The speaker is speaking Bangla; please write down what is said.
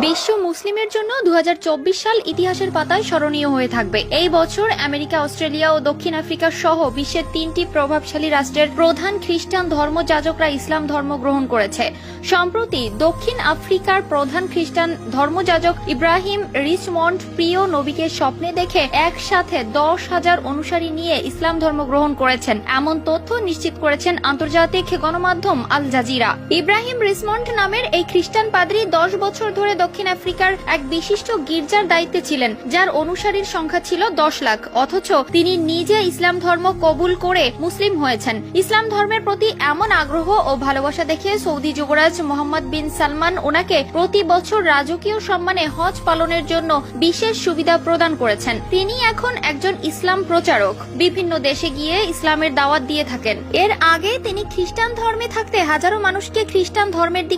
বিশ্ব মুসলিমের জন্য 2024 সাল ইতিহাসের পাতায় স্মরণীয় হয়ে থাকবে। এই বছর আমেরিকা, অস্ট্রেলিয়া ও দক্ষিণ আফ্রিকা সহ বিশ্বের 3টি প্রভাবশালী রাষ্ট্রের প্রধান খ্রিস্টান ধর্মযাজকরা ইসলাম ধর্ম গ্রহণ করেছে। সম্প্রতি দক্ষিণ আফ্রিকার প্রধান খ্রিস্টান ধর্মযাজক ইব্রাহিম রিচমন্ড প্রিয় নবীকে স্বপ্নে দেখে একসাথে 10,000 অনুসারী নিয়ে ইসলাম ধর্ম গ্রহণ করেছেন, এমন তথ্য নিশ্চিত করেছেন আন্তর্জাতিক গণমাধ্যম আল জাজিরা। ইব্রাহিম রিচমন্ড নামের এই খ্রিস্টান পাদ্রী 10 বছর ধরে দক্ষিণ আফ্রিকার এক বিশিষ্ট গির্জার দায়িত্বে ছিলেন, যার অনুসারীর সংখ্যা ছিল 10 লাখ। অথচ তিনি নিজে ইসলাম ধর্ম কবুল করে মুসলিম হয়েছেন। ইসলাম ধর্মের প্রতি এমন আগ্রহ ও ভালোবাসা দেখে সৌদি যুবরাজ মোহাম্মদ বিন সালমান ওনাকে প্রতি বছর রাজকীয় সম্মানে হজ পালনের জন্য বিশেষ সুবিধা প্রদান করেছেন। তিনি এখন একজন ইসলাম প্রচারক, বিভিন্ন দেশে গিয়ে ইসলামের দাওয়াত দিয়ে থাকেন। এর আগে তিনি খ্রিস্টান ধর্মে থাকতে হাজারো মানুষকে খ্রিস্টান ধর্মের দিকে